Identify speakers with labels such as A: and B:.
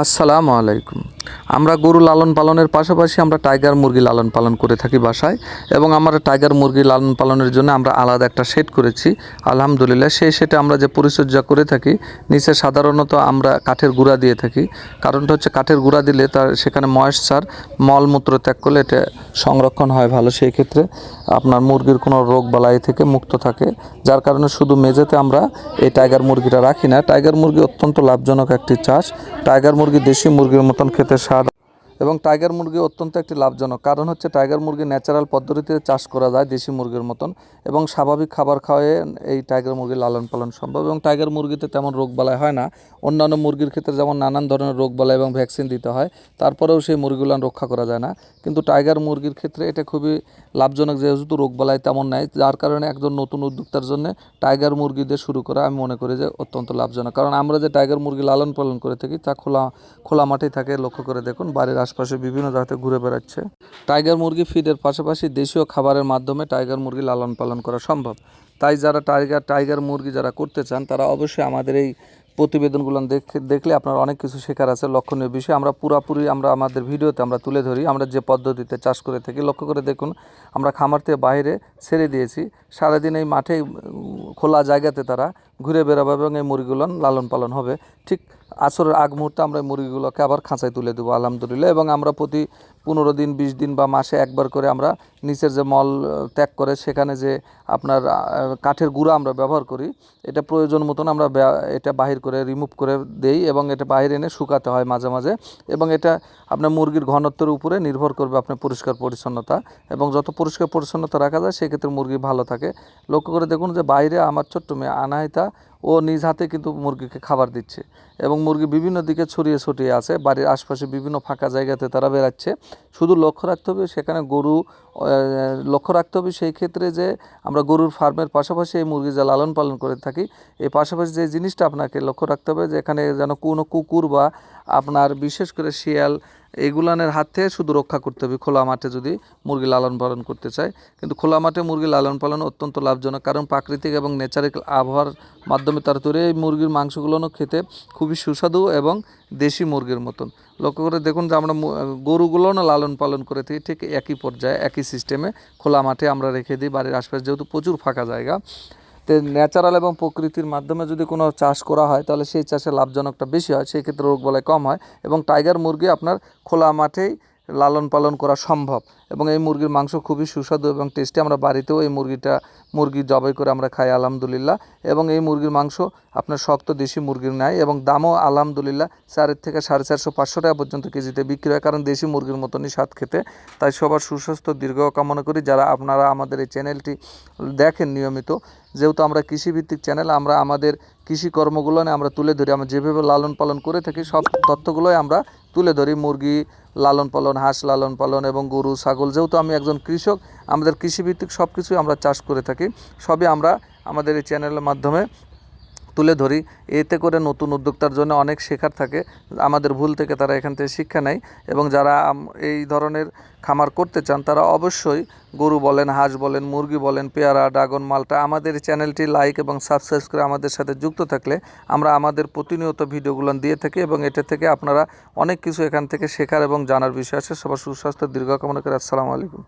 A: আসসালামু আলাইকুম। আমরা গরু লালন পালনের পাশাপাশি আমরা টাইগার মুরগি লালন পালন করে থাকি বাসায়, এবং আমরা টাইগার মুরগি লালন পালনের জন্য আমরা আলাদা একটা শেড করেছি। আলহামদুলিল্লাহ, সেই শেডে আমরা যে পরিচর্যা করে থাকি, নিচে সাধারণত আমরা কাঠের গুঁড়া দিয়ে থাকি। কারণটা হচ্ছে কাঠের গুঁড়া দিলে তার সেখানে ময়েশ্চার, মলমূত্র ত্যাগ করলে এটা সংরক্ষণ হয় ভালো, সেই ক্ষেত্রে আপনার মুরগির কোনো রোগ বালাই থেকে মুক্ত থাকে। যার কারণে শুধু মেঝেতে আমরা এই টাইগার মুরগিটা রাখি না। টাইগার মুরগি অত্যন্ত লাভজনক একটি চাষ। টাইগার মুরগি দেশি মুরগির মতন খেতে স্বাদ, এবং টাইগার মুরগি অত্যন্ত একটি লাভজনক। কারণ হচ্ছে টাইগার মুরগি ন্যাচারাল পদ্ধতিতে চাষ করা যায় দেশি মুরগির মতন, এবং স্বাভাবিক খাবার খাওয়ায় এই টাইগার মুরগি লালন পালন সম্ভব। এবং টাইগার মুরগিতে তেমন রোগবালাই হয় না। অন্যান্য মুরগির ক্ষেত্রে যেমন নানান ধরনের রোগবালাই এবং ভ্যাকসিন দিতে হয়, তারপরেও সেই মুরগিগুলো রক্ষা করা যায় না। কিন্তু টাইগার মুরগির ক্ষেত্রে এটা খুবই লাভজনক, যেহেতু রোগবালাই তেমন নেই। যার কারণে একজন নতুন উদ্যোক্তার জন্য টাইগার মুরগি দিয়ে শুরু করা আমি মনে করি যে অত্যন্ত লাভজনক। কারণ আমরা যে টাইগার মুরগি লালন পালন করে থাকি তা খোলা মাঠেই থাকে। লক্ষ্য করে দেখুন, বাড়ির আশপাশে বিভিন্ন জায়গাতে ঘুরে বেড়াচ্ছে। টাইগার মুরগি ফিডের পাশাপাশি দেশীয় খাবারের মাধ্যমে টাইগার মুরগি লালন পালন করা সম্ভব। তাই যারা টাইগার মুরগি যারা করতে চান, তারা অবশ্যই আমাদের এই প্রতিবেদনগুলো দেখলে আপনার অনেক কিছু শেখার আছে, লক্ষণীয় বিষয় আমরা পুরাপুরি আমাদের ভিডিওতে আমরা তুলে ধরি। আমরা যে পদ্ধতিতে চাষ করে থাকি, লক্ষ্য করে দেখুন, আমরা খামার থেকে বাইরে ছেড়ে দিয়েছি। সারাদিন এই মাঠে খোলা জায়গাতে তারা ঘুরে বেড়াবে এবং এই মুরগিগুলো লালন পালন হবে। ঠিক আসরের আগ মুহূর্তে আমরা এই মুরগিগুলোকে আবার খাঁচায় তুলে দেবো আলহামদুলিল্লাহ। এবং আমরা প্রতি 15 দিন 20 দিন বা মাসে একবার করে আমরা নিচের যে মল ত্যাগ করে সেখানে যে আপনার কাঠের গুঁড়া আমরা ব্যবহার করি, এটা প্রয়োজন মতন আমরা এটা বাহির করে রিমুভ করে দেই, এবং এটা বাহির এনে শুকাতে হয় মাঝে মাঝে। এবং এটা আপনার মুরগির ঘনত্বের উপরে নির্ভর করবে আপনার পরিষ্কার পরিচ্ছন্নতা, এবং যত পরিষ্কার পরিচ্ছন্নতা রাখা যায় সেক্ষেত্রে মুরগি ভালো থাকে। লক্ষ্য করে দেখুন যে বাইরে আমার ছোট্ট মেয়ে আনাহিতা ও নিজ হাতে কিন্তু মুরগিকে খাবার দিচ্ছে, এবং মুরগি বিভিন্ন দিকে ছড়িয়ে ছড়িয়ে আছে। বাড়ির আশপাশে বিভিন্ন ফাঁকা জায়গাতে তারা বেড়াচ্ছে। শুধু লক্ষ্য রাখতে হবে সেখানে গরু, লক্ষ্য রাখতে হবে সেই ক্ষেত্রে যে আমরা গরুর ফার্মের পাশাপাশি এই মুরগি যা লালন পালন করে থাকি, এই পাশাপাশি যে জিনিসটা আপনাকে লক্ষ্য রাখতে হবে যে এখানে যেন কোনো কুকুর বা আপনার বিশেষ করে শিয়াল এগুলানের হাত থেকে শুধু রক্ষা করতে হবে খোলা মাঠে যদি মুরগি লালন পালন করতে চায়। কিন্তু খোলা মাঠে মুরগি লালন পালন অত্যন্ত লাভজনক, কারণ প্রাকৃতিক এবং ন্যাচারাল আবহাওয়ার মাধ্যমে তার তৈরি এই মুরগির মাংসগুলোও খেতে খুবই সুস্বাদু এবং দেশি মুরগির মতন। লক্ষ্য করে দেখুন যে আমরা গরুগুলোও লালন পালন করে থাকি ঠিক একই পর্যায়ে, একই সিস্টেমে খোলা মাঠে আমরা রেখে দিই বাড়ির আশপাশে, যেহেতু প্রচুর ফাঁকা জায়গা। তো ন্যাচারাল এবং প্রকৃতির মাধ্যমে যদি কোনো চাষ করা হয়, তাহলে সেই চাষে লাভজনকটা বেশি হয়, সেই ক্ষেত্রে রোগবালাই কম হয়। এবং টাইগার মুরগি আপনার খোলা মাঠেই লালন পালন করা সম্ভব, এবং এই মুরগির মাংস খুবই সুস্বাদু এবং টেস্টি। আমরা বাড়িতেও এই মুরগি জবাই করে আমরা খাই আলহামদুলিল্লাহ। এবং এই মুরগির মাংস আপনার শক্ত দেশি মুরগির ন্যায়, এবং দামও আলহামদুলিল্লাহ 4 থেকে 450 টাকা পর্যন্ত কেজিতে বিক্রি হয়, কারণ দেশি মুরগির মতনই স্বাদ খেতে। তাই সবার সুস্বাস্থ্য দীর্ঘ কামনা করি। যারা আপনারা আমাদের এই চ্যানেলটি দেখেন নিয়মিত, যেহেতু আমরা কৃষিভিত্তিক চ্যানেল, আমরা আমাদের কৃষি কর্মগুলো আমরা তুলে ধরি। আমরা যেভাবে লালন পালন করে থাকি সব তথ্যগুলোই আমরা তুলে ধরি। মুরগি লালন পালন, হাঁস লালন পালন এবং গরু ছাগল, যেহেতু আমি একজন কৃষক, আমাদের কৃষিভিত্তিক সব কিছুই আমরা চাষ করে থাকি। সবই আমরা আমাদের এই চ্যানেলের মাধ্যমে তুলে ধরি। এতে করে নতুন উদ্যোক্তার জন্য অনেক শেখার থাকে। আমাদের ভুল থেকে তারা এখান থেকে শিক্ষা নেয়, এবং যারা এই ধরনের খামার করতে চান তারা অবশ্যই গরু বলেন, হাঁস বলেন, মুরগি বলেন, পেয়ারা, ড্রাগন, মালটা, আমাদের চ্যানেলটি লাইক এবং সাবস্ক্রাইব করে আমাদের সাথে যুক্ত থাকলে আমরা আমাদের প্রতিনিয়ত ভিডিওগুলো দিয়ে থাকি, এবং এটা থেকে আপনারা অনেক কিছু এখান থেকে শেখার এবং জানার বিষয় আছে। সবার সুস্বাস্থ্য দীর্ঘ কামনা করে আসসালামু আলাইকুম।